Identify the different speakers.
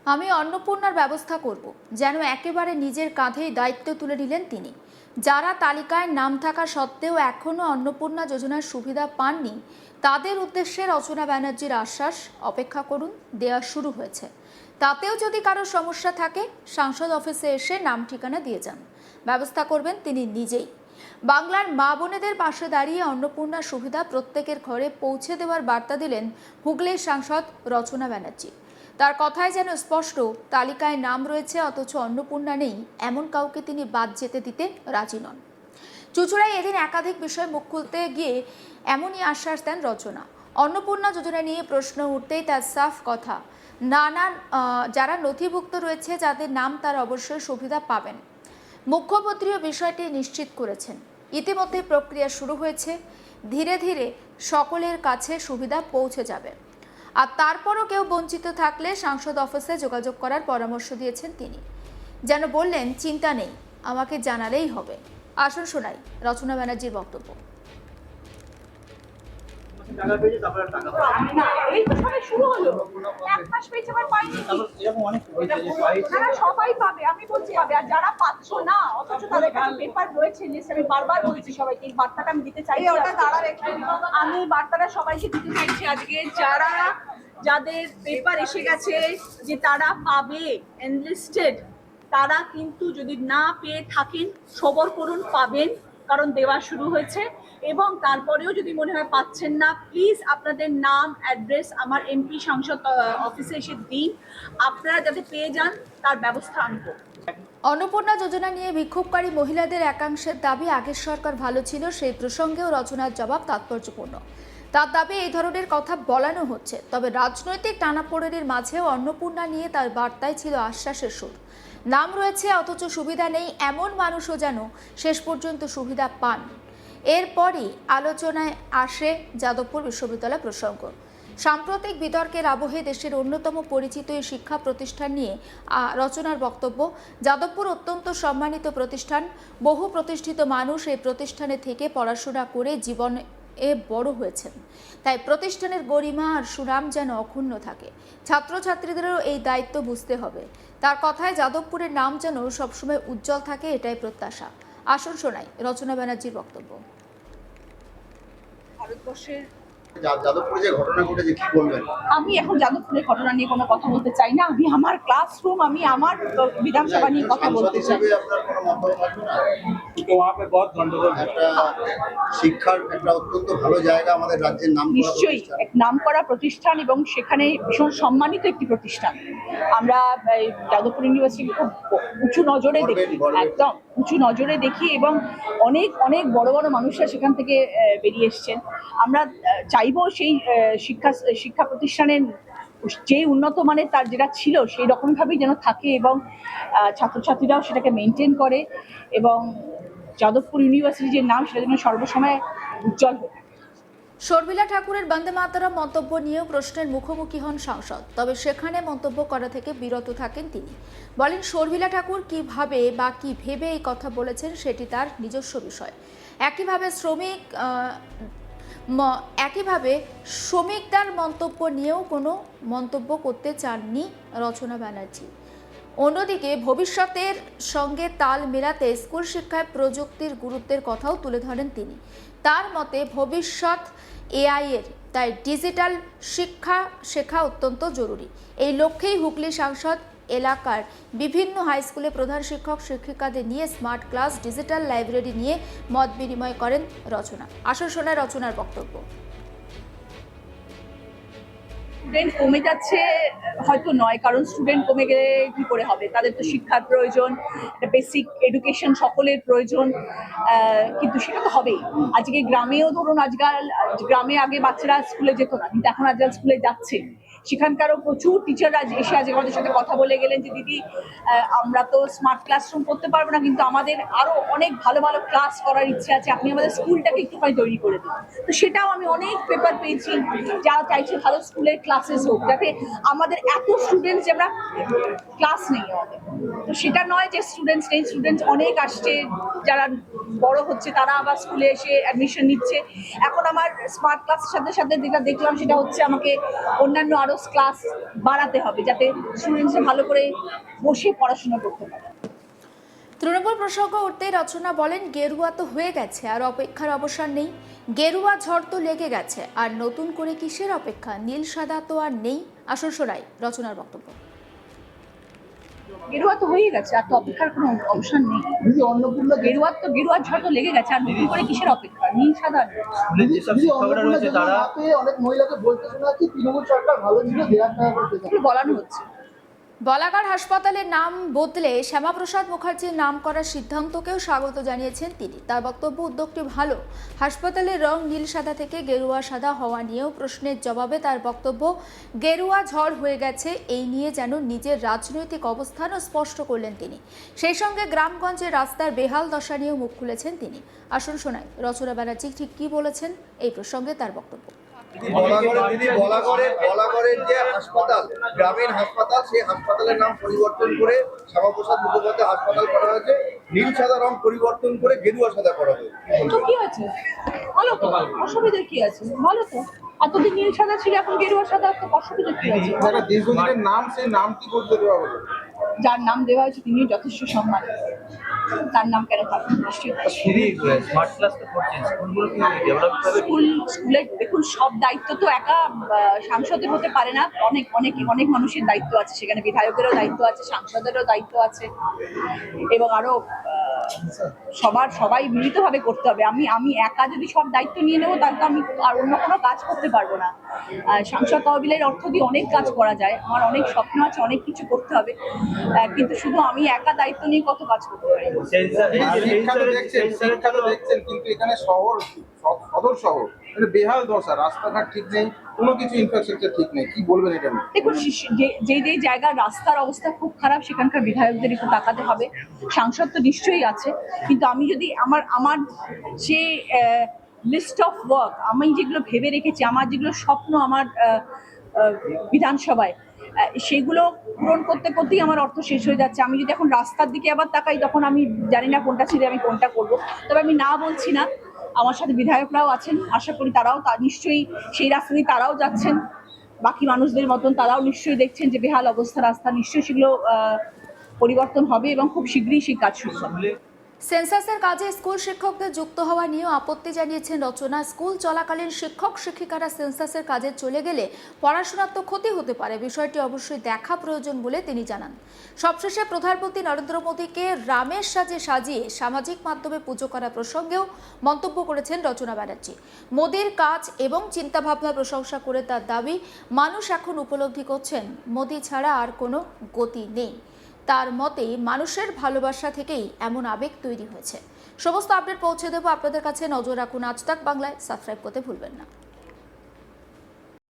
Speaker 1: আমি অন্নপূর্ণার ব্যবস্থা করব, যেন একেবারে নিজের কাঁধেই দায়িত্ব তুলে নিলেন তিনি। যারা তালিকায় নাম থাকা সত্ত্বেও এখনও অন্নপূর্ণা যোজনার সুবিধা পাননি, তাদের উদ্দেশ্যে রচনা ব্যানার্জির আশ্বাস, অপেক্ষা করুন, দেওয়া শুরু হয়েছে। তাতেও যদি কারো সমস্যা থাকে, সাংসদ অফিসে এসে নাম ঠিকানা দিয়ে যান, ব্যবস্থা করবেন তিনি নিজেই। বাংলার মা বোনেদের পাশে দাঁড়িয়ে অন্নপূর্ণা সুবিধা প্রত্যেকের ঘরে পৌঁছে দেওয়ার বার্তা দিলেন হুগলির সাংসদ রচনা ব্যানার্জি। তার কথায় যেন স্পষ্ট, তালিকায় নাম রয়েছে অথচ অন্নপূর্ণা নেই, এমন কাউকে তিনি বাদ যেতে দিতে রাজি নন। চুঁচুড়ায় এদিন একাধিক বিষয় মুখ খুলতে গিয়ে এমনই আশ্বাস দেন রচনা। অন্নপূর্ণা যোজনা নিয়ে প্রশ্ন উঠতেই তার সাফ কথা, যারা নথিভুক্ত রয়েছে, যাদের নাম, তারা অবশ্যই সুবিধা পাবেন। মুখ্যমন্ত্রীও বিষয়টি নিশ্চিত করেছেন। ইতিমধ্যে প্রক্রিয়া শুরু হয়েছে, ধীরে ধীরে সকলের কাছে সুবিধা পৌঁছে যাবে। আর তারপরও কেউ বঞ্চিত থাকলে সাংসদ অফিসে যোগাযোগ করার পরামর্শ দিয়েছেন তিনি। যেন বললেন, চিন্তা নেই, আমাকে জানালেই হবে। আসুন শোনাই রচনা ব্যানার্জির বক্তব্য।
Speaker 2: সবাই পাবে, আমি বলছি পাবে, আর যারা পাচ্ছ না অথচ তাদের কাছে পেপার রয়েছে, আমি বারবার বলছি সবাইকে এই বার্তাটা আমি দিতে চাই। আমি বার্তাটা সবাইকে দিতে চাইছি আজকে, যাদের পেপার এসে গেছে যে তারা পাবে এনলিস্টেড, তারা কিন্তু যদি না পেয়ে থাকেন সবর করুন, পাবেন, কারণ দেওয়া শুরু হয়েছে। এবং তারপরেও যদি মনে হয় পাচ্ছেন না, প্লিজ আপনাদের নাম, অ্যাড্রেস আমার এমপি সাংসদ অফিসে এসে দিন, আপনারা যাতে পেয়ে যান তার ব্যবস্থা আমি করব।
Speaker 1: অন্নপূর্ণা যোজনা নিয়ে বিক্ষোভকারী মহিলাদের একাংশের দাবি, আগের সরকার ভালো ছিল। সেই প্রসঙ্গেও রচনার জবাব তাৎপর্যপূর্ণ। তার দাবি, এই ধরনের কথা বলানো হচ্ছে, তবে রাজনৈতিক টানাপোড়েনের মাঝেও অন্নপূর্ণা নিয়ে তার বার্তায় ছিল আশ্বাসের সুর। নাম রয়েছে অথচ সুবিধা নেই, এমন মানুষও যেন শেষ পর্যন্ত সুবিধা পান। এরপরই আলোচনায় আসে যাদবপুর বিশ্ববিদ্যালয় প্রসঙ্গ। সাম্প্রতিক বিতর্কের আবহে দেশের অন্যতম পরিচিত এই শিক্ষা প্রতিষ্ঠান নিয়ে রচনার বক্তব্য, যাদবপুর অত্যন্ত সম্মানিত প্রতিষ্ঠান। বহু প্রতিষ্ঠিত মানুষ এই প্রতিষ্ঠানে থেকে পড়াশোনা করে জীবনে বড় হয়েছেন, তাই প্রতিষ্ঠানের গরিমা আর সুনাম যেন অক্ষুণ্ণ থাকে। ছাত্রছাত্রীদেরও এই দায়িত্ব বুঝতে হবে। তার কথায় যাদবপুরের নাম যেন সবসময় উজ্জ্বল থাকে, এটাই প্রত্যাশা। আসুন শোনাই রচনা ব্যানার্জির বক্তব্য।
Speaker 2: ভারতবর্ষের
Speaker 3: যাদবপুরে যে ঘটনা ঘটেছে, কি বলবেন?
Speaker 2: আমি এখন যাদবপুরের ঘটনা নিয়ে কোনো কথা বলতে চাই না। আমি আমার ক্লাসরুম, আমি আমার বিধানসভা নিয়ে কথা বলতে চাই।
Speaker 3: শিক্ষার একটা অত্যন্ত ভালো জায়গা আমাদের রাজ্যের নাম,
Speaker 2: নিশ্চয়ই এক নামকরা প্রতিষ্ঠান এবং সেখানে ভীষণ সম্মানিত একটি প্রতিষ্ঠান। আমরা যাদবপুর ইউনিভার্সিটি খুব উঁচু নজরে দেখি, একদম উঁচু নজরে দেখি, এবং অনেক অনেক বড় বড় মানুষরা সেখান থেকে বেরিয়ে এসছেন। আমরা চাইবো সেই শিক্ষা প্রতিষ্ঠানের যে উন্নত মানের তার যেটা ছিল সেই রকমভাবেই যেন থাকে, এবং ছাত্রছাত্রীরাও সেটাকে মেনটেন করে, এবং যাদবপুর ইউনিভার্সিটির যে নাম সেটা যেন সর্বসময় উজ্জ্বল হোক।
Speaker 1: শর্মিলা ঠাকুরের বন্দে মাতরম মন্তব্য নিয়েও প্রশ্নের মুখোমুখি হন সাংসদ, তবে সেখানে মন্তব্য করা থেকে বিরত থাকেন তিনি। বলেন, শর্মিলা ঠাকুর কিভাবে বা কি ভেবে এই কথা বলেছেন সেটি তার নিজস্ব বিষয়। একইভাবে শ্রমিকদের মন্তব্য নিয়েও কোনো মন্তব্য করতে চাননি রচনা ব্যানার্জি। অন্যদিকে ভবিষ্যতের সঙ্গে তাল মেলাতে স্কুল শিক্ষায় প্রযুক্তির গুরুত্বের কথাও তুলে ধরেন তিনি। তার মতে ভবিষ্যৎ এআই এর, তাই ডিজিটাল শিক্ষা শেখা অত্যন্ত জরুরি। এই লক্ষ্যেই হুগলি সাংসদ এলাকার বিভিন্ন হাই স্কুলে প্রধান শিক্ষক শিক্ষিকাদের নিয়ে স্মার্ট ক্লাস, ডিজিটাল লাইব্রেরি নিয়ে মত বিনিময় করেন রচনা। আসল শোনায় রচনার বক্তব্য।
Speaker 2: স্টুডেন্ট কমে যাচ্ছে হয়তো নয়, কারণ স্টুডেন্ট কমে গেলে কি করে হবে, তাদের তো শিক্ষার প্রয়োজন, বেসিক এডুকেশন সকলের প্রয়োজন, কিন্তু সেটা তো হবেই। আজকে গ্রামেও ধরুন, আজকাল গ্রামে আগে বাচ্চারা স্কুলে যেত না, কিন্তু এখন আজকাল স্কুলে যাচ্ছে। সেখানকারও প্রচুর টিচাররা এসে আজকে আমাদের সাথে কথা বলে গেলেন যে দিদি, আমরা তো স্মার্ট ক্লাসরুম করতে পারবো না, কিন্তু আমাদের আরো অনেক ভালো ভালো ক্লাস করার ইচ্ছে আছে, আপনি আমাদের স্কুলটাকে একটুখানি তৈরি করে দিন। তো সেটাও আমি অনেক পেপার পেয়েছি, যারা চাইছে ভালো স্কুলের ক্লাসেস হোক, যাতে আমাদের এত স্টুডেন্টস, আমরা ক্লাস নেই আমাদের। তো সেটা নয় যে স্টুডেন্টস নেই, স্টুডেন্টস অনেক আসছে, যারা বড় হচ্ছে তারা আবার স্কুলে এসে অ্যাডমিশন নিচ্ছে। এখন আমার স্মার্ট ক্লাসের সাথে সাথে যেটা দেখলাম সেটা হচ্ছে, আমাকে অন্যান্য আরো আরো ক্লাস বাড়াতে হবে যাতে স্টুডেন্টসরা ভালো করে বসে পড়াশোনা করতে পারে।
Speaker 1: তৃণমূল প্রসঙ্গ উঠতেই রচনা বলেন, গেরুয়া তো হয়ে গেছে, আর অপেক্ষার অবসান নেই। গেরুয়া ঝড় তো লেগে গেছে, আর নতুন করে কিসের অপেক্ষা? নীল সাদা তো আর নেই। আসল শোনাই রচনার বক্তব্য।
Speaker 2: গেরুয়া তো হয়ে গেছে, আর তো অপেক্ষার কোনো অবসান নেই। গেরুয়ার ঝড় তো লেগে গেছে, আর নতুন করে কিসের অপেক্ষা? নীল সাদা নেই।
Speaker 4: যেসব শিক্ষকরা রয়েছে তারা
Speaker 3: অনেক মহিলাকে বলতে শোনা যাচ্ছে তৃণমূল সরকার ভালো ছিল, 1,50,000 টাকা করে দিতে।
Speaker 2: এগুলো বলানো হচ্ছে।
Speaker 1: বলাগাড় হাসপাতালের নাম বদলে শ্যামাপ্রসাদ মুখার্জির নাম করার সিদ্ধান্তকেও স্বাগত জানিয়েছেন তিনি। তার বক্তব্য, উদ্যোগটি ভালো। হাসপাতালের রং নীল সাদা থেকে গেরুয়া সাদা হওয়া নিয়েও প্রশ্নের জবাবে তার বক্তব্য, গেরুয়া ঝড় হয়ে গেছে, এই নিয়ে যেন নিজের রাজনৈতিক অবস্থানও স্পষ্ট করলেন তিনি। সেই সঙ্গে গ্রামগঞ্জের রাস্তার বেহাল দশা নিয়েও মুখ খুলেছেন তিনি। আসুন শোনাই রচনা ব্যানার্জি ঠিক কি বলেছেন এই প্রসঙ্গে তার বক্তব্য।
Speaker 3: বলাগড়ের যে হাসপাতাল, গ্রামীণ হাসপাতাল, সেই হাসপাতালের নাম পরিবর্তন করে শ্যামাপ্রসাদ মুখোপাধ্যায় হাসপাতাল করা হয়েছে। নীল সাদা রং পরিবর্তন করে গেরুয়া সাদা করা হয়েছে।
Speaker 2: তো কি আছে, ভালো তো, অসুবিধা কি আছে? ভালো তো, এতদিন নীল সাদা ছিল, এখন গেরুয়া সাদা, তো অসুবিধা কি আছে?
Speaker 4: দীর্ঘদিনের নাম, সেই নামটি বলতে দেওয়া হলো।
Speaker 2: যার নাম দেওয়া হয়েছে তিনিও যথেষ্ট সম্মান, তার নাম কেন থাকবে? নিশ্চয়ই
Speaker 5: স্মার্ট ক্লাস তো করছেন, স্কুলগুলো কি ডেভেলপ হবে?
Speaker 2: স্কুলের দেখুন, সব দায়িত্ব তো একা সাংসদের হতে পারে না। অনেক অনেক অনেক মানুষের দায়িত্ব আছে সেখানে, বিধায়কেরও দায়িত্ব আছে, সাংসদেরও দায়িত্ব আছে, এবং আরো সবাই মিলিতভাবে করতে হবে। আমি একা যদি সব দায়িত্ব নিয়ে নেবো, তাহলে তো আমি আর অন্য কোনো কাজ করতে পারবো না। সাংসদ তহবিলের অর্থ দিয়ে অনেক কাজ করা যায়, আমার অনেক স্বপ্ন আছে, অনেক কিছু করতে হবে, কিন্তু শুধু আমি একা দায়িত্ব নিয়ে কত কাজ করতে পারি?
Speaker 4: শিক্ষা তো দেখছেন, কিন্তু এখানে শহর, সদর শহর, বেহাল দশা, রাস্তাঘাট ঠিক নেই, কোনো কিছু ইনফ্রাস্ট্রাকচার ঠিক নেই, কি বলবেন এটা নিয়ে?
Speaker 2: দেখুন, যে জায়গার রাস্তার অবস্থা খুব খারাপ, সেখানকার বিধায়কদের একটু তাকাতে হবে। সাংসদ তো নিশ্চয়ই আছে, কিন্তু আমি যদি আমার যে লিস্ট অফ ওয়ার্ক, আমি যেগুলো ভেবে রেখেছি, আমার যেগুলো স্বপ্ন, আমার বিধানসভায়, সেগুলো পূরণ করতে করতেই আমার অর্থ শেষ হয়ে যাচ্ছে। আমি যদি এখন রাস্তার দিকে আবার তাকাই, তখন আমি জানি না কোনটা ছেড়ে আমি কোনটা করবো। তবে আমি না বলছি না, আমার সাথে বিধায়করাও আছেন, আশা করি তারাও নিশ্চয়ই সেই রাস্তা দিয়ে তারাও যাচ্ছেন, বাকি মানুষদের মতন তারাও নিশ্চয়ই দেখছেন যে বেহাল অবস্থা রাস্তা, নিশ্চয়ই সেগুলো পরিবর্তন হবে এবং খুব শীঘ্রই সেই কাজ শুরু হবে।
Speaker 1: সেন্সাসের কাজে স্কুল শিক্ষকদের যুক্ত হওয়া নিয়েও আপত্তি জানিয়েছেন রচনা। স্কুল চলাকালীন শিক্ষক শিক্ষিকারা সেন্সাসের কাজে চলে গেলে পড়াশোনার তো ক্ষতি হতে পারে, বিষয়টি অবশ্যই দেখা প্রয়োজন বলে তিনি জানান। সবশেষে প্রধানমন্ত্রী নরেন্দ্র মোদীকে রামের সাজে সাজিয়ে সামাজিক মাধ্যমে পুজো করা প্রসঙ্গেও মন্তব্য করেছেন রচনা ব্যানার্জি। মোদীর কাজ এবং চিন্তাভাবনা প্রশংসা করে তার দাবি, মানুষ এখন উপলব্ধি করছেন মোদী ছাড়া আর কোনো গতি নেই। তার মতে মানুষের ভালোবাসা থেকেই এমন আবেগ তৈরি হয়েছে। সমস্ত আপডেট পৌঁছে দেবো আপনাদের কাছে। নজর রাখুন আজ তাক বাংলায়, সাবস্ক্রাইব করতে ভুলবেন না।